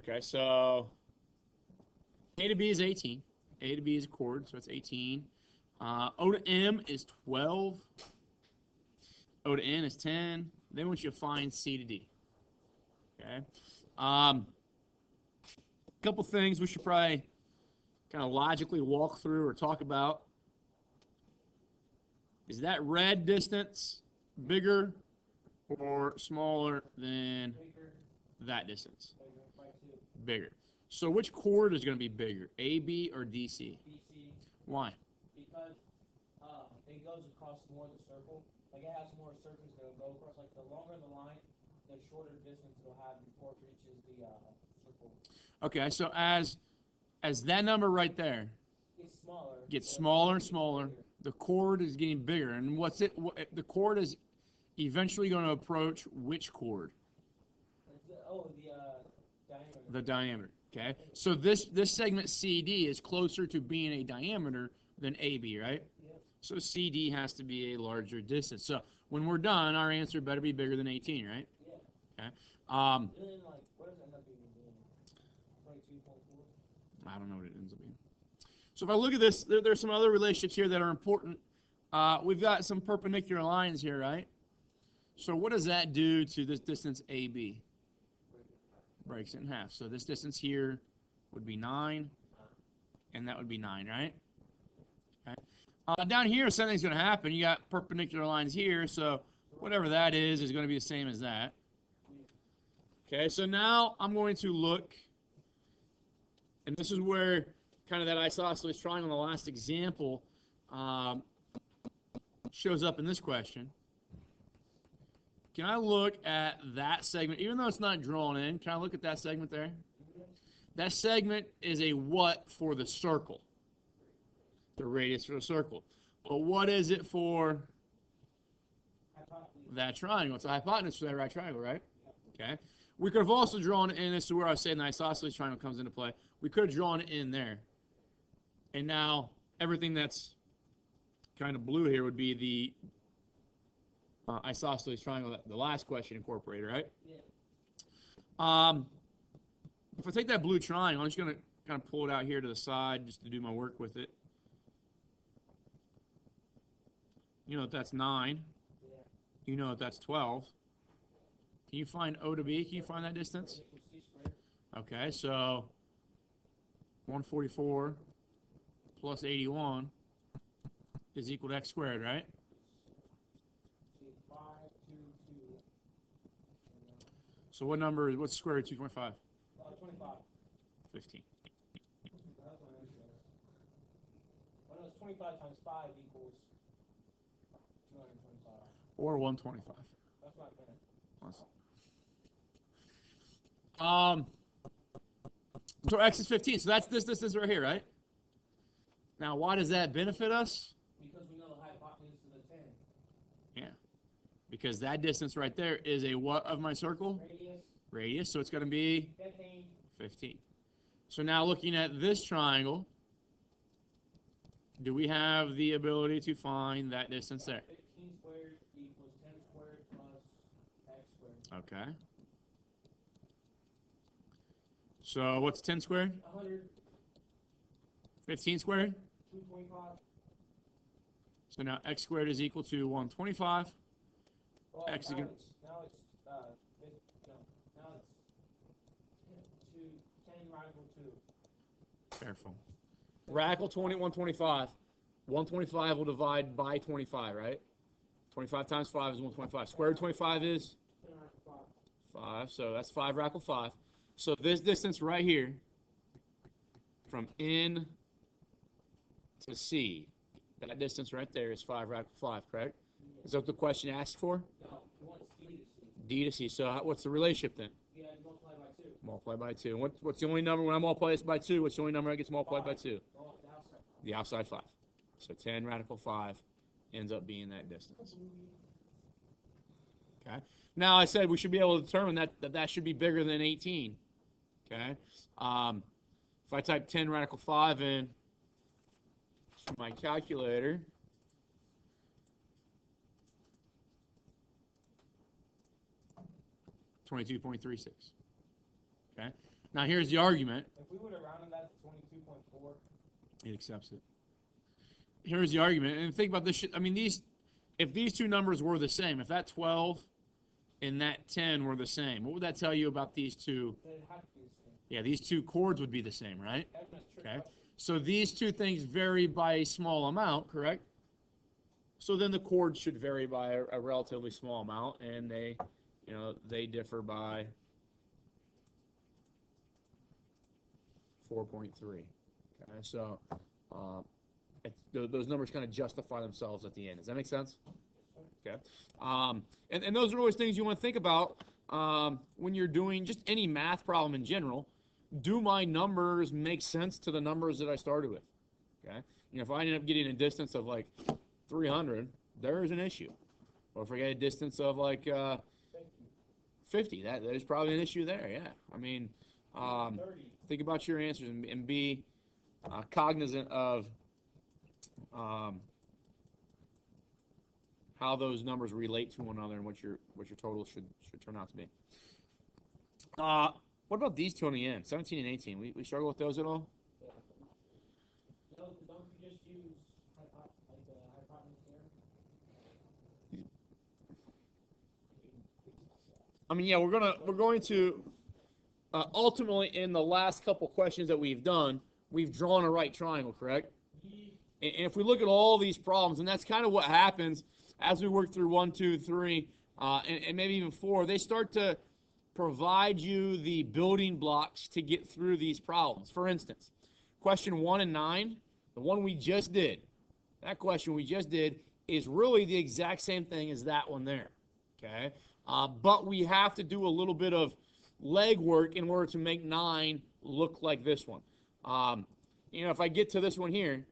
Okay, so A to B is 18. A to B is a chord, so it's 18. O to M is 12. O to N is 10. Then we should find C to D. Okay. Couple things we should probably kind of logically walk through or talk about. Is that red distance bigger or smaller than that distance? Bigger. So which chord is going to be bigger, AB or DC? BC. Why? Because it goes across more of the circle. Like it has more circles that will go across. Like the longer the line, the shorter distance it'll have before it reaches the circle. Okay, so as that number right there Gets gets smaller and smaller, the chord is getting bigger. And the chord is eventually going to approach which chord? Diameter. The diameter. Okay, so this segment CD is closer to being a diameter than AB, right? Yep. So CD has to be a larger distance. So when we're done, our answer better be bigger than 18, right? Yeah. Okay. And then, like, what does it end up being? 22.4? I don't know what it ends up being. So if I look at this, there's some other relationships here that are important. We've got some perpendicular lines here, right? So what does that do to this distance AB? Breaks it in half. So this distance here would be 9, and that would be 9, right? Okay. Down here, something's going to happen. You got perpendicular lines here, so whatever that is going to be the same as that. Okay, so now I'm going to look, and this is where kind of that isosceles triangle in the last example shows up in this question. Can I look at that segment, even though it's not drawn in? Can I look at that segment there? That segment is a what for the circle? The radius for the circle. But what is it for that triangle? It's a hypotenuse for that right triangle, right? Okay. We could have also drawn it in. This is where I was saying the isosceles triangle comes into play. We could have drawn it in there. And now everything that's kind of blue here would be the isosceles triangle that the last question incorporated, right? Yeah. If I take that blue triangle, I'm just going to kind of pull it out here to the side just to do my work with it. You know that that's 9. Yeah. You know that that's 12. Can you find O to B? Can you find that distance? Okay, so 144 plus 81 is equal to x squared, right? So what's the square root of 2.5? 25. 15. Well, no, it's 25 times 5 equals 225. Or 125. That's what I meant. So x is 15. So that's this distance right here, right? Now, why does that benefit us? Because we know the hypotenuse is a 10. Yeah. Because that distance right there is a what of my circle? Radius. So it's going to be 15. So now looking at this triangle, do we have the ability to find that distance there? 15 squared equals 10 squared plus x squared. Okay. So what's 10 squared? 100. 15 squared? 225. So now x squared is equal to 125. Well, X is now going it's 10 radical 2. Careful. Radical 125. 125 will divide by 25, right? 25 times 5 is 125. Square root of 25 is 10 radical 5. So that's 5 radical 5. So this distance right here, from N to C, that distance right there is 5 radical 5, correct? Is that what the question asked for? No, you want D to C. D to C. So what's the relationship then? Yeah, multiply by 2. Multiply by 2. And what's the only number, when I multiply this by 2, what's the only number that gets multiplied by 2? Oh, The outside 5. So 10 radical 5 ends up being that distance. Okay. Now I said we should be able to determine that should be bigger than 18. Okay. If I type 10 radical 5 in my calculator, $22.36. Okay. Now here's the argument. If we would have rounded that to 22.4. It accepts it. Here's the argument, and think about this. I mean, if these two numbers were the same, if that 12 and that 10 were the same, what would that tell you about these two? They'd have to be the same. Yeah, these two chords would be the same, right? That's a trick Okay. question. So these two things vary by a small amount, correct? So then the chords should vary by a relatively small amount, and they differ by 4.3. Okay, so those numbers kind of justify themselves at the end. Does that make sense? Okay. And those are always things you want to think about when you're doing just any math problem in general. Do my numbers make sense to the numbers that I started with? Okay. If I ended up getting a distance of like 300, there's an issue. Or if I get a distance of like 50, there's probably an issue there. Yeah. I mean, think about your answers and be cognizant of how those numbers relate to one another and what your total should turn out to be. What about these two on the end, 17 and 18? We struggle with those at all? Yeah. Don't you just use hypotenuse theorem? I mean, yeah, we're going to ultimately in the last couple questions that we've done, we've drawn a right triangle, correct? And if we look at all these problems, and that's kind of what happens as we work through 1, 2, 3, and maybe even 4, they start to provide you the building blocks to get through these problems. For instance, question 1 and 9, the one we just did, that question we just did is really the exact same thing as that one there, okay? But we have to do a little bit of legwork in order to make 9 look like this one. If I get to this one here,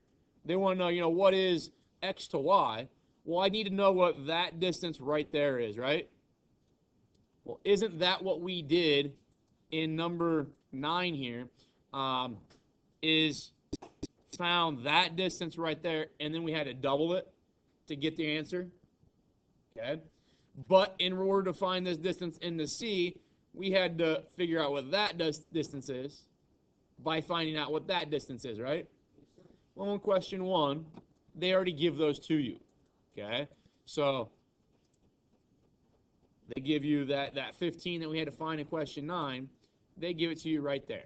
they want to know, what is x to y? Well, I need to know what that distance right there is, right? Well, isn't that what we did in number 9 here? Is found that distance right there, and then we had to double it to get the answer. Okay? But in order to find this distance in the C, we had to figure out what that distance is by finding out what that distance is, right? Well, in question 1, they already give those to you. Okay? So they give you that 15 that we had to find in question 9. They give it to you right there.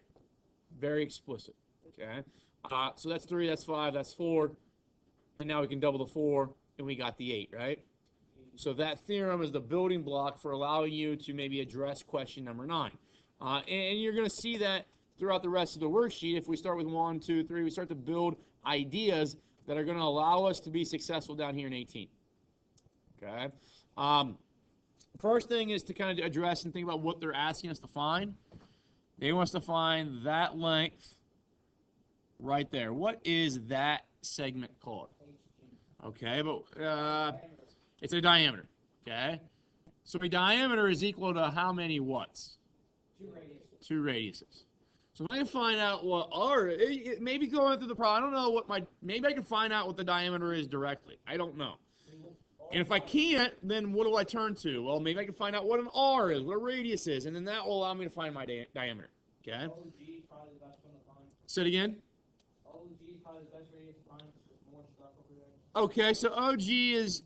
Very explicit. Okay? So that's 3, that's 5, that's 4. And now we can double the 4, and we got the 8, right? So that theorem is the building block for allowing you to maybe address question number 9. And you're going to see that throughout the rest of the worksheet. If we start with 1, 2, 3, we start to build ideas that are going to allow us to be successful down here in 18. Okay? First thing is to kind of address and think about what they're asking us to find. They want us to find that length right there. What is that segment called? Okay, but it's a diameter. Okay? So a diameter is equal to how many what's? 2 radiuses. 2 radiuses. So if I can find out what R, maybe going through the problem, I don't know what maybe I can find out what the diameter is directly. I don't know. And if I can't, then what do I turn to? Well, maybe I can find out what an R is, what a radius is, and then that will allow me to find my diameter. Okay? OG is probably the best one to find. Say it again. OG is probably the best radius to find. More stuff over there. Okay, so OG is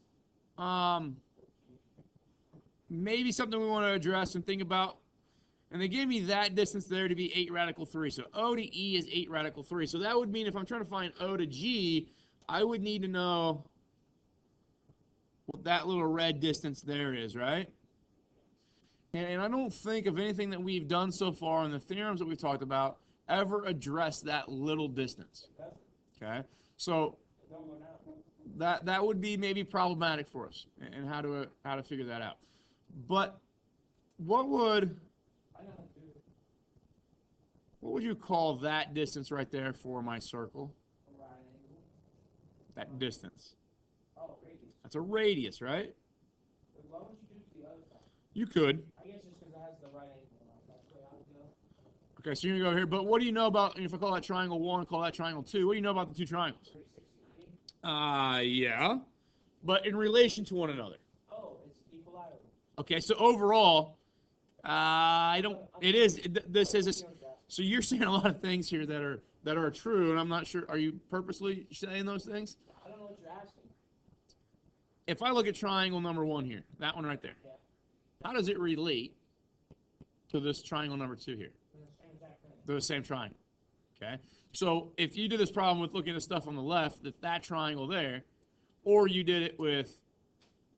maybe something we want to address and think about. And they gave me that distance there to be 8 radical 3. So O to E is 8 radical 3. So that would mean if I'm trying to find O to G, I would need to know what that little red distance there is, right? And I don't think of anything that we've done so far in the theorems that we've talked about ever address that little distance. Okay? So that would be maybe problematic for us and how to figure that out. But what would you call that distance right there for my circle? That distance. Oh, radius. That's a radius, right? Why don't you do it to the other side? You could. I guess just because it has the right angle. That's the way I would go. Okay, so you're going to go here. But what do you know about, if I call that triangle 1, call that triangle 2, what do you know about the 2 triangles? 360. Yeah. But in relation to one another. Oh, it's equilateral. Okay, so overall, this is So you're saying a lot of things here that are true, and I'm not sure. Are you purposely saying those things? I don't know what you're asking. If I look at triangle number 1 here, that one right there, Yeah. how does it relate to this triangle number 2 here? They're the same exact thing. They're the same triangle. Okay? So if you do this problem with looking at stuff on the left, that triangle there, or you did it with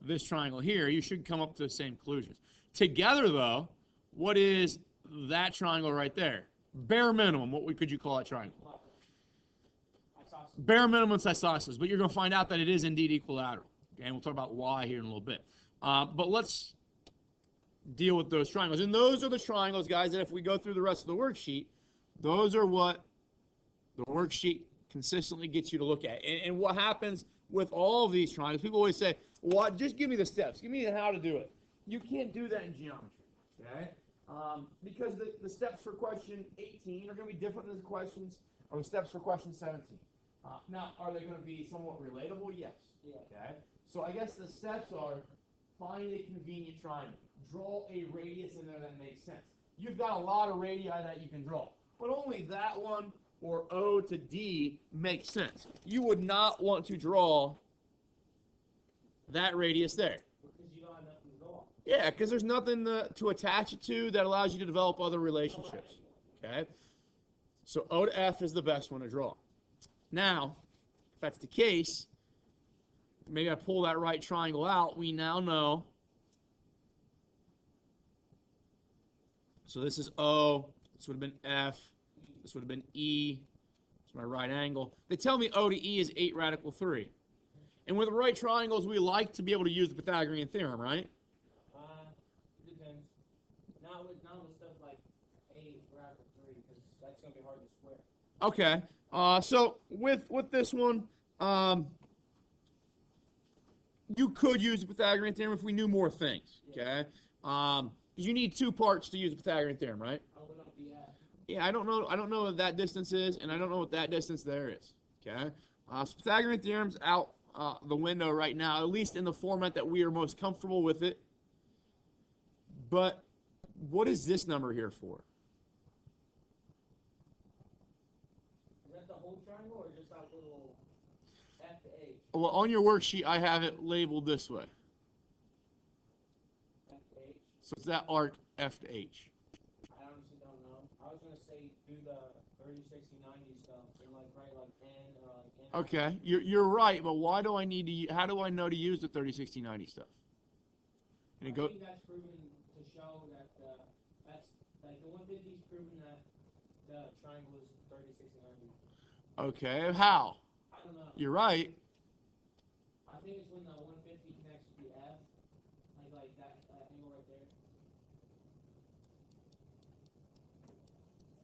this triangle here, you should come up to the same conclusions. Together, though, what is that triangle right there? Bare minimum, could you call that triangle? Isosceles. Bare minimum, it's isosceles, but you're going to find out that it is indeed equilateral. Okay? And we'll talk about why here in a little bit. But let's deal with those triangles. And those are the triangles, guys, that if we go through the rest of the worksheet, those are what the worksheet consistently gets you to look at. And what happens with all of these triangles, people always say, well, just give me the steps. Give me how to do it. You can't do that in geometry, okay? Because the steps for question 18 are going to be different than the questions or the steps for question 17. Now, are they going to be somewhat relatable? Yes. Yeah. Okay. So I guess the steps are find a convenient triangle. Draw a radius in there that makes sense. You've got a lot of radii that you can draw, but only that one or O to D makes sense. You would not want to draw that radius there. Because you don't have nothing to go on. Yeah, because there's nothing to attach it to that allows you to develop other relationships. Okay? So O to F is the best one to draw. Now, if that's the case, maybe I pull that right triangle out. We now know. So this is O. This would have been F. This would have been E. It's my right angle. They tell me O to E is 8 radical 3. And with right triangles, we like to be able to use the Pythagorean theorem, right? Depends. Not with stuff like 8 radical 3, because that's going to be hard to square. Okay. So with this one, you could use the Pythagorean theorem if we knew more things. Okay. Because you need 2 parts to use the Pythagorean theorem, right? I'll look up the F. Yeah, I don't know what that distance is, and I don't know what that distance there is. Okay. So Pythagorean theorem's out the window right now, at least in the format that we are most comfortable with it. But what is this number here for? Is that the whole triangle or just that little F to H? Well, on your worksheet, I have it labeled this way. F to H? So it's that arc F to H. I honestly don't know. I was going to say do the 30, 60, 90 stuff and write N or N. Okay, you're right, but why do I need to? How do I know to use the 30, 60, 90 stuff? And I think that's proven to show that that's like the 150 is proven that the triangle is 30, 60, 90. Okay, how? I don't know. You're right. I think it's when the 150 connects to the F, like that angle right there.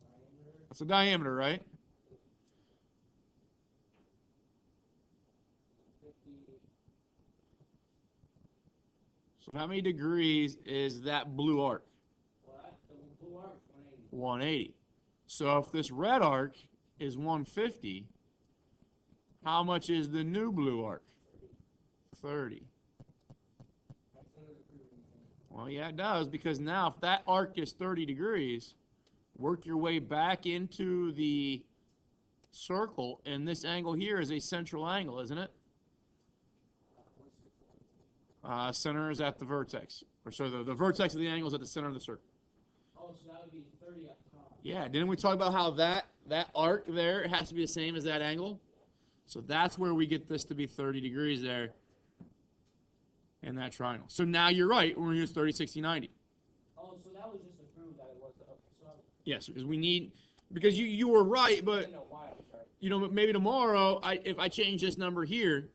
Diameter. That's a diameter, right? 50. So how many degrees is that blue arc? What? The blue arc, 180. 180. So if this red arc is 150, how much is the new blue arc? 30. That's another proven thing. Well, yeah, it does, because now if that arc is 30 degrees, work your way back into the circle, and this angle here is a central angle, isn't it? Center is at the vertex. Or so the vertex of the angle is at the center of the circle. Oh, so that would be 30 up top. Yeah, didn't we talk about how that arc there has to be the same as that angle? So that's where we get this to be 30 degrees there in that triangle. So now you're right, we're going to use 30, 60, 90. Oh, so that was just to prove that it was okay. So Yes, because we need, because you were right, I but didn't know why I was right. you know, maybe tomorrow, if I change this number here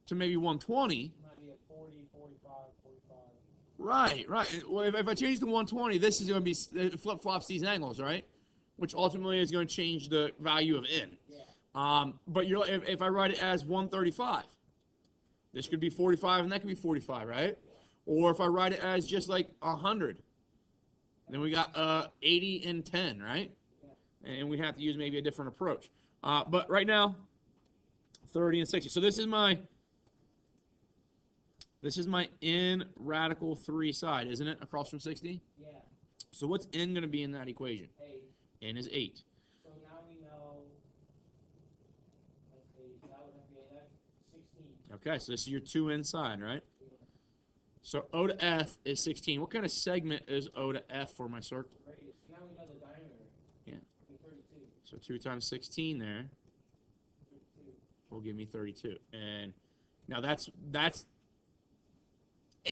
to maybe 120, It might be at 40, 45, 45. right. Well, if I change to 120, this is going to be, it flip-flops these angles, right? Which ultimately is going to change the value of n. Yeah. But if I write it as 135, this could be 45 and that could be 45, right? Or if I write it as just like 100, then we got 80 and 10, right? Yeah. And we have to use maybe a different approach. But right now, 30 and 60. So this is my n radical 3 side, isn't it? Across from 60? Yeah. So what's n going to be in that equation? N is 8. So now we know, let's see, so that would have to be, that's 16. Okay, so this is your 2 inside, right? So O to F is 16. What kind of segment is O to F for my circle? Radius. Now we know the diameter. Yeah. 32. So 2 times 16 there 32. will give me 32. And now that's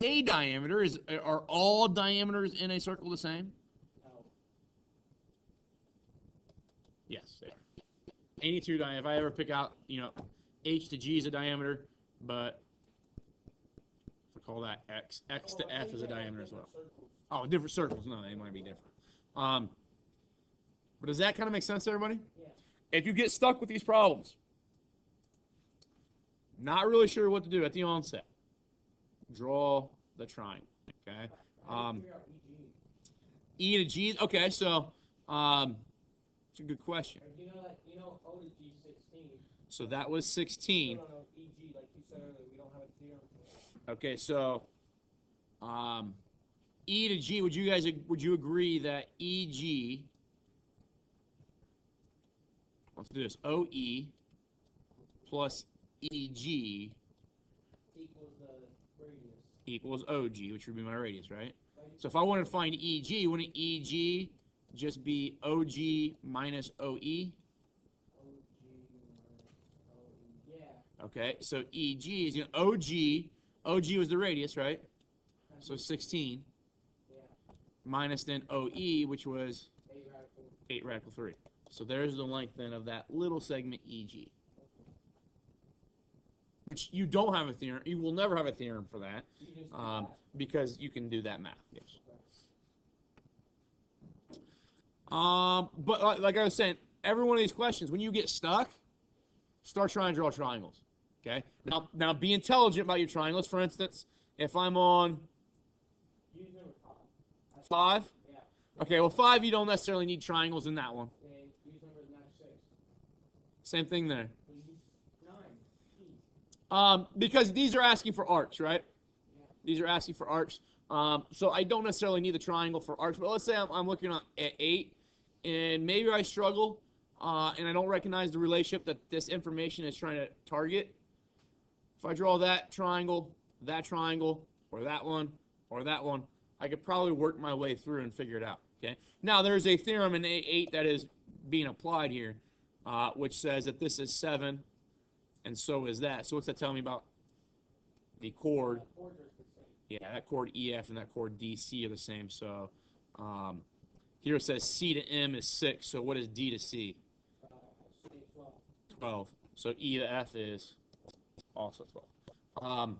a diameter. Are all diameters in a circle the same? No. Yes, they are. Any two diameters. If I ever pick out, H to G is a diameter, but we call that X. X to F is a diameter as well. Oh, different circles. No, they might be different. But does that kind of make sense to everybody? Yeah. If you get stuck with these problems, not really sure what to do at the onset, draw the triangle. Okay. E to G. Okay, so it's a good question. You know O to G 16. So that was 16. No, EG, like you said earlier, we don't have a theorem for that. Okay, so E to G. Would you agree that EG? Let's do this. OE plus EG Equals the radius. equals OG, which would be my radius, right? So if I wanted to find EG, wouldn't EG just be OG minus OE? OG minus OE. Yeah. Okay, so EG is OG was the radius, right? So 16. Yeah. Minus then OE, which was 8 radical. 8 radical 3. So there's the length then of that little segment EG. Which you don't have a theorem. You will never have a theorem for that, because you can do that math. Yes. But like I was saying, every one of these questions, when you get stuck, start trying to draw triangles. Okay. Now be intelligent about your triangles. For instance, if I'm on 5. Yeah. Okay. Well, 5 you don't necessarily need triangles in that one. Use number 6. Same thing there. 9. Because these are asking for arcs, right? Yeah. These are asking for arcs. So I don't necessarily need the triangle for arcs. But let's say I'm looking at 8, and maybe I struggle, and I don't recognize the relationship that this information is trying to target. If I draw that triangle, or that one, I could probably work my way through and figure it out. Okay. Now there's a theorem in A8 that is being applied here, which says that this is 7, and so is that. So what's that telling me about the chord? Yeah, that chord EF and that chord DC are the same. So here it says C to M is 6. So what is D to C? 12. So E to F is also 12.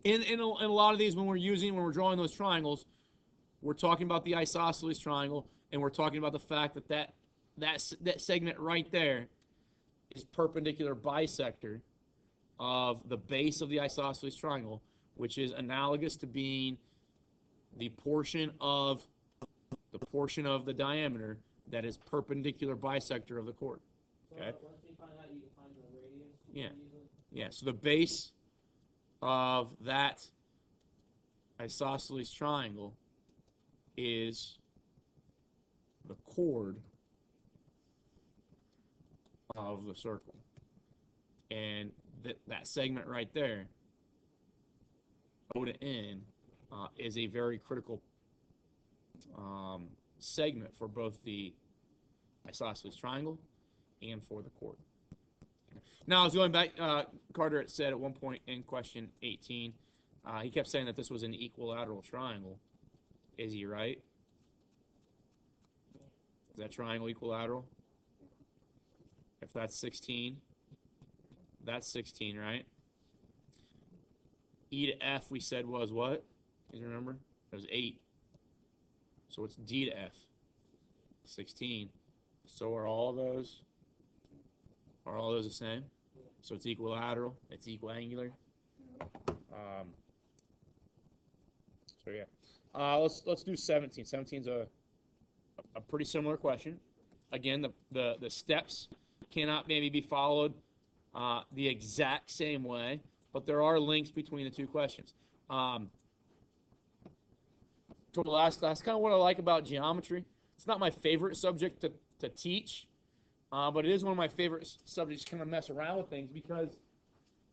In a lot of these, when we're drawing those triangles, we're talking about the isosceles triangle, and we're talking about the fact that segment right there is perpendicular bisector of the base of the isosceles triangle, which is analogous to being the portion of the diameter that is perpendicular bisector of the chord. Okay. So once you find out, you can find the radius. Yeah. Yeah. So the base of that isosceles triangle is the chord of the circle, and that segment right there, O to N, is a very critical segment for both the isosceles triangle and for the chord. Now, I was going back, Carter had said at one point in question 18, he kept saying that this was an equilateral triangle. Is he right? Is that triangle equilateral? If that's 16, that's 16, right? E to F we said was what? You remember? It was 8. So it's D to F? 16. So are all those the same? So it's equilateral, it's equiangular. So yeah. Let's do 17. 17 is a pretty similar question. Again, the steps cannot maybe be followed the exact same way, but there are links between the two questions. So that's kind of what I like about geometry. It's not my favorite subject to teach, but it is one of my favorite subjects to kind of mess around with things because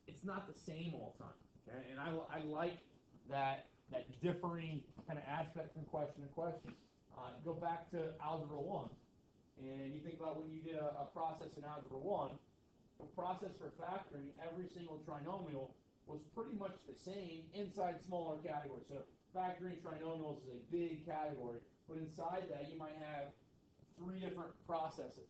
it's not the same all the time. Okay? And I like that differing kind of aspect from question to question. Go back to Algebra 1, and you think about when you did a process in Algebra 1, the process for factoring every single trinomial was pretty much the same inside smaller categories. So factoring trinomials is a big category, but inside that you might have 3 different processes.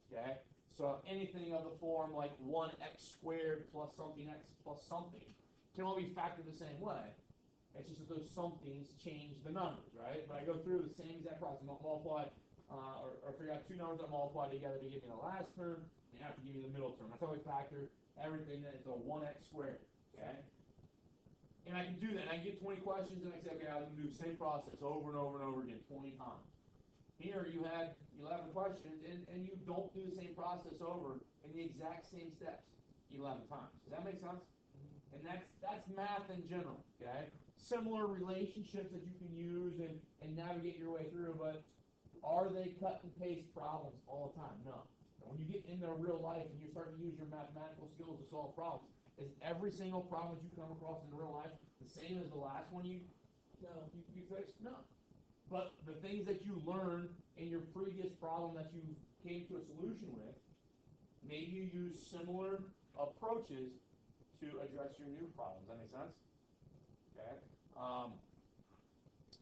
Okay? So anything of the form like 1x squared plus something x plus something can all be factored the same way. It's just that those somethings change the numbers, right? But I go through the same exact process, multiply, or figure out 2 numbers that multiply together to give me the last term, and you have to give me the middle term. That's how we factor everything that is a 1x squared, okay? And I can do that, and I get 20 questions, and I say, okay, I'm going to do the same process over and over and over again, 20 times. Here you had 11 questions, and you don't do the same process over in the exact same steps 11 times. Does that make sense? And that's math in general, okay? Similar relationships that you can use and navigate your way through, but are they cut and paste problems all the time? No. And when you get into real life and you start to use your mathematical skills to solve problems, is every single problem that you come across in real life the same as the last one you fixed? No. But the things that you learned in your previous problem that you came to a solution with, maybe you use similar approaches to address your new problems. Does that make sense? Okay.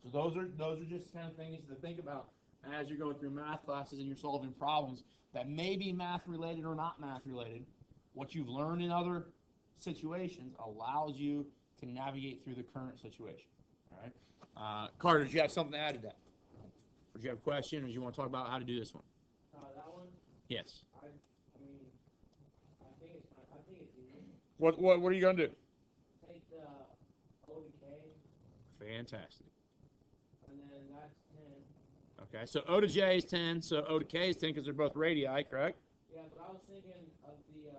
So those are just kind of things to think about as you're going through math classes and you're solving problems that may be math related or not math related. What you've learned in other situations allows you to navigate through the current situation. All right. Carter, did you have something to add to that? Or do you have a question, or do you want to talk about how to do this one? That one? Yes. I mean, I think it's easy. What are you going to do? Take the O to K, Fantastic. and then that's 10. Okay, so O to J is 10, so O to K is 10 because they're both radii, correct? Yeah, but I was thinking of the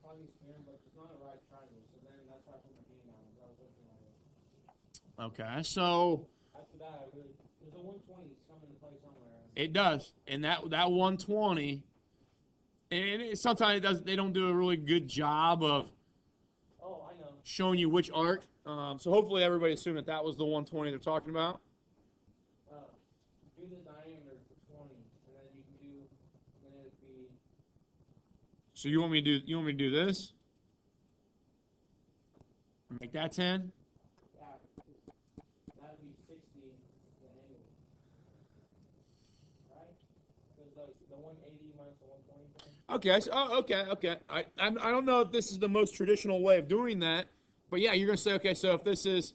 probably sphere, but it's not a right triangle, so then that's why I put my hand on it. I was looking at it. Okay, so After that, there's a 120 coming into play somewhere. it does, and that 120, and sometimes they don't do a really good job of Oh, I know. showing you which arc. So hopefully everybody assumed that was the 120 they're talking about. Do the diameter for 20, and then you can do, and then it'd be. So you want me to do this? Make that 10? Yeah, that'd be 60 the angle. Right? Because the 180 minus the 120 thing. Okay. So, okay. I don't know if this is the most traditional way of doing that, but yeah, you're gonna say, okay, so if this is,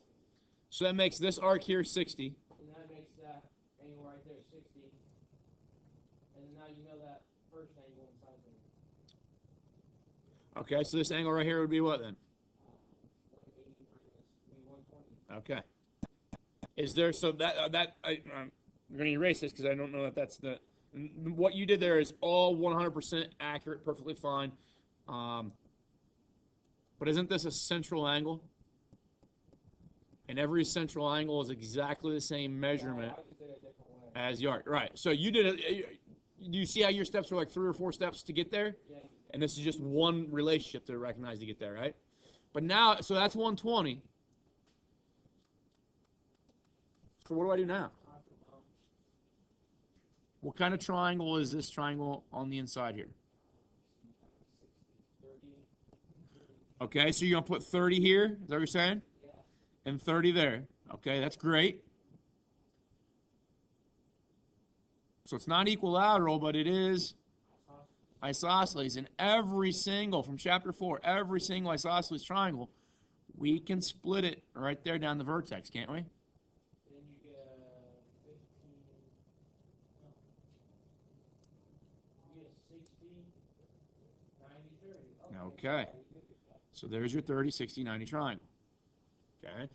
so that makes this arc here 60. And that makes that angle right there 60. And then now you know that first angle inside there. Okay, so this angle right here would be what then? 180 minus 120. Okay. Is there, so I'm going to erase this because I don't know if that's what you did there is all 100% accurate, perfectly fine. But isn't this a central angle? And every central angle is exactly the same measurement I just did it a different way. as the arc. Right. So you did it. Do you see how your steps are like 3 or 4 steps to get there? Yeah. And this is just one relationship to recognize to get there, right? But now, so that's 120. So what do I do now? What kind of triangle is this triangle on the inside here? 30. Okay, so you're going to put 30 here, is that what you're saying? Yeah. And 30 there. Okay, that's great. So it's not equilateral, but it is isosceles. And every single, from chapter 4, every single isosceles triangle, we can split it right there down the vertex, can't we? Then you get 15. No. You get 60, 90, 30. Okay. So there's your 30, 60, 90 triangle. Okay.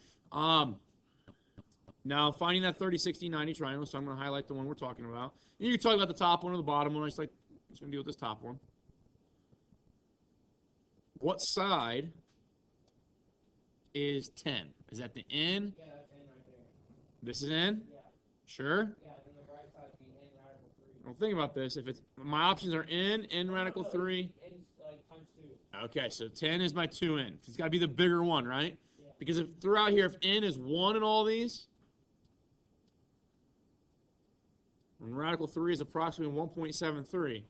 Now finding that 30, 60, 90 triangle, so I'm going to highlight the one we're talking about. And you can talk about the top one or the bottom one. I'm just going to deal with this top one. What side is 10? Is that the N? Yeah, that's 10 right there. This is N? Yeah. Sure? Yeah, then the right side would be n radical 3. Well, think about this. If it's my options are n radical 3. N's like times 2. Okay, so 10 is my 2n. It's got to be the bigger one, right? Yeah. Because if throughout here, if n is 1 in all these, and radical 3 is approximately 1.73,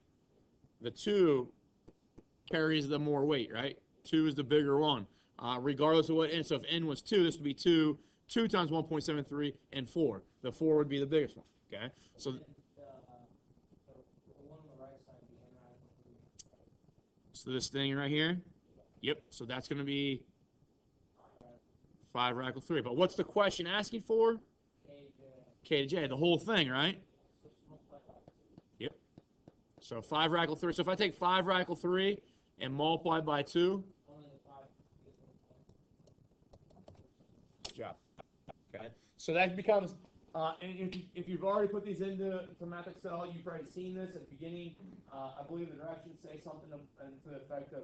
the 2 carries the more weight, right? 2 is the bigger one, regardless of what n. So if n was 2, this would be 2 times 1.73, and 4. The 4 would be the biggest one, okay? So The one on the right side would be n radical 3. So this thing right here, yep, so that's going to be 5 radical 3. But what's the question asking for? K to J, the whole thing, right? Yep. So 5 radical 3. So if I take 5 radical 3 and multiply by 2, good job. Okay. So that becomes, and if you've already put these into Math Excel, you've already seen this at the beginning. I believe the directions say something to the effect of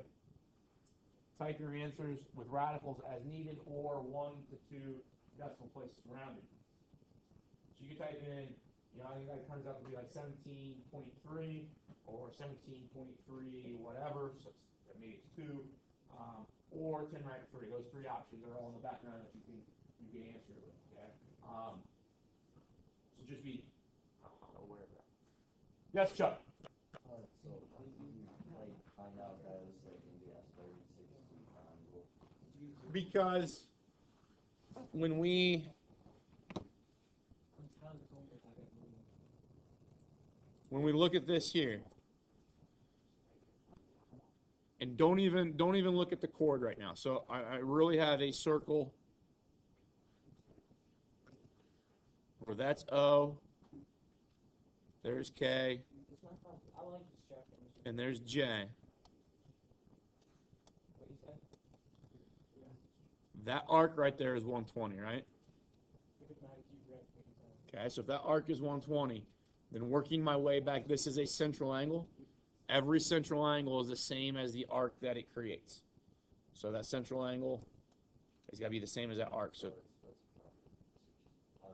type your answers with radicals as needed or 1 to 2 decimal places surrounded. So you can type in, I think that turns out to be like 17.3 or 17.3 whatever, so maybe it's 2, or 10 radical 3. Those 3 options are all in the background that you can answer with, okay? So just be aware of that. Yes, Chuck? So how do you like find out that it's like maybe a 30-60 triangle? Because when we look at this here, and don't even look at the chord right now. So I really have a circle where that's O, there's K, and there's J. That arc right there is 120, right? Okay, so if that arc is 120, then working my way back, this is a central angle. Every central angle is the same as the arc that it creates. So that central angle is got to be the same as that arc. So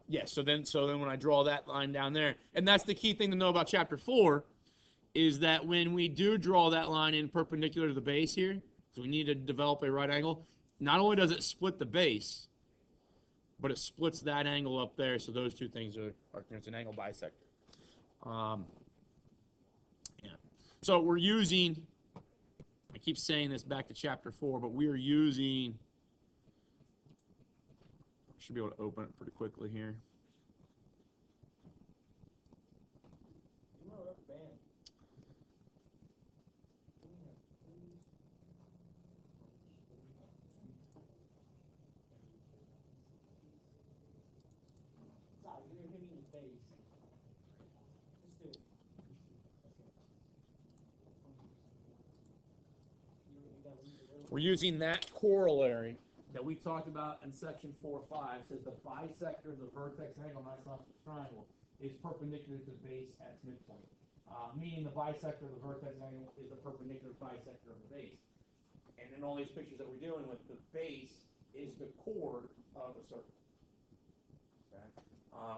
yeah, so then when I draw that line down there, and that's the key thing to know about chapter 4, is that when we do draw that line in perpendicular to the base here, so we need to develop a right angle, not only does it split the base, but it splits that angle up there, so those two things are it's an angle bisector. Yeah. So we're using, I keep saying this back to chapter 4, but we are using, should be able to open it pretty quickly here. We're using that corollary that we talked about in section 4.5. It says the bisector of the vertex angle, not the triangle, is perpendicular to the base at its midpoint. Meaning the bisector of the vertex angle is the perpendicular bisector of the base. And in all these pictures that we're dealing with, the base is the chord of the circle. Okay?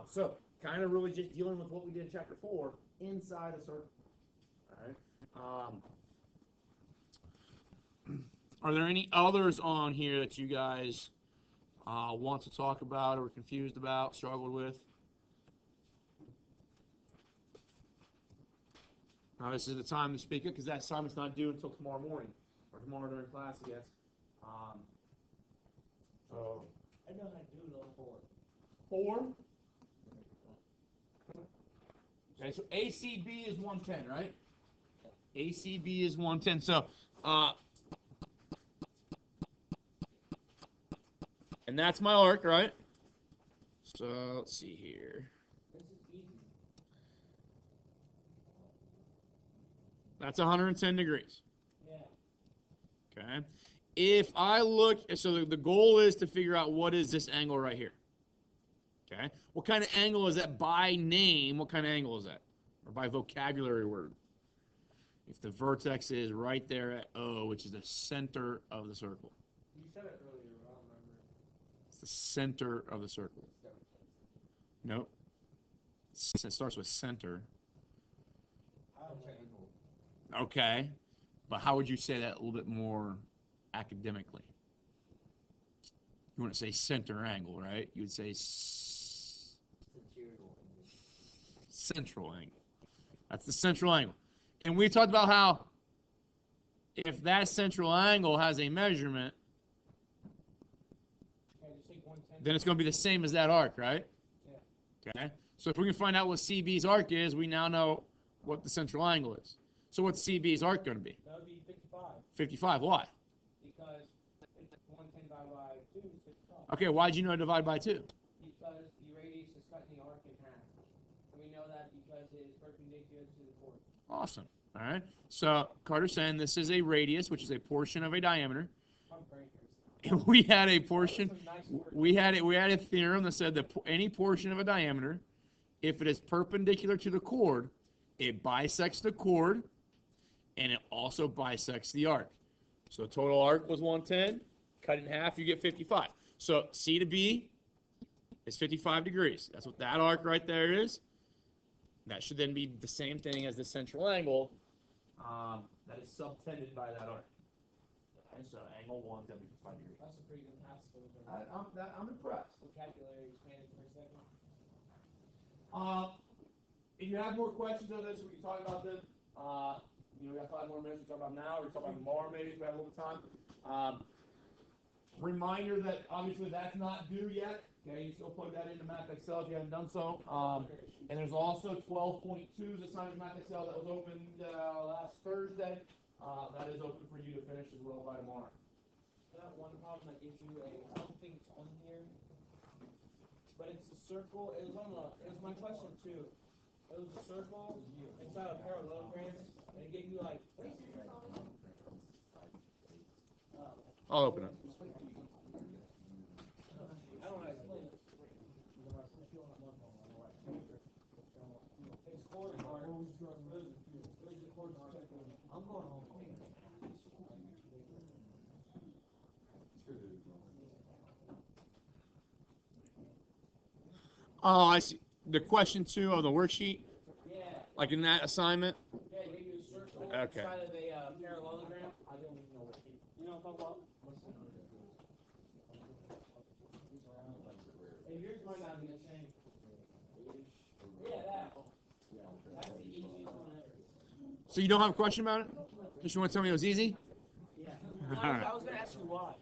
So kind of really just dealing with what we did in chapter 4 inside a circle. All right. Are there any others on here that you guys want to talk about or confused about, struggled with? Now, this is the time to speak it because that assignment's not due until tomorrow morning or tomorrow during class, I guess. So I know how to do it on 4. Okay, so ACB is 110, right? ACB is 110. So, and that's my arc, right? So let's see here. This is easy. That's 110 degrees. Yeah. Okay. If I look, so the goal is to figure out what is this angle right here. Okay. What kind of angle is that by name? What kind of angle is that? Or by vocabulary word? If the vertex is right there at O, which is the center of the circle. You said it earlier, I don't remember. It's the center of the circle. Nope. It starts with center. Triangle. Okay. But how would you say that a little bit more academically? You wouldn't say center angle, right? You would say central angle. That's the central angle. And we talked about how if that central angle has a measurement, then it's going to be the same as that arc, right? Okay. So if we can find out what CB's arc is, we now know what the central angle is. So what's CB's arc going to be? That would be 55. 55. Why? Because 110 divided by 2 is 55. Okay, why'd you know to divide by 2? Because the radius is cutting the arc in half. And we know that because it is perpendicular to the chord. Awesome. All right. So Carter's saying this is a radius, which is a portion of a diameter. I'm very curious. And we had a portion. Some nice words. We had a theorem that said that any portion of a diameter, if it is perpendicular to the chord, it bisects the chord, and it also bisects the arc. So total arc was 110. Cut in half, you get 55. So C to B is 55 degrees. That's what that arc right there is. That should then be the same thing as the central angle that is subtended by that arc. And so angle 1 is going to be 55 degrees. That's a pretty good math skill. I'm impressed. Vocabulary expanded for a second. If you have more questions on this, we can talk about them. We got 5 more minutes to talk about now, or talk about tomorrow maybe if we have a little time. Reminder that obviously that's not due yet. Okay, you still plug that into Math Excel if you haven't done so. And there's also 12.2's assignment Math Excel that was opened last Thursday. That is open for you to finish as well by tomorrow. That one problem that gives you I don't think it's on here, but it's a circle. It was my question too. It was a circle inside a parallelogram, and it gave you like. I'll open it. I don't know. It's chord art. I'm going home. Oh, I see. The question 2 of the worksheet, Yeah. like in that assignment. Yeah, it gave you a circle Okay. inside of a parallelogram. I don't even know what you know what I'm talking about. Hey, yours might not be the same. Yeah, that. That's the easiest one ever. So you don't have a question about it? Just you want to tell me it was easy? Yeah. All right. I was gonna ask you why.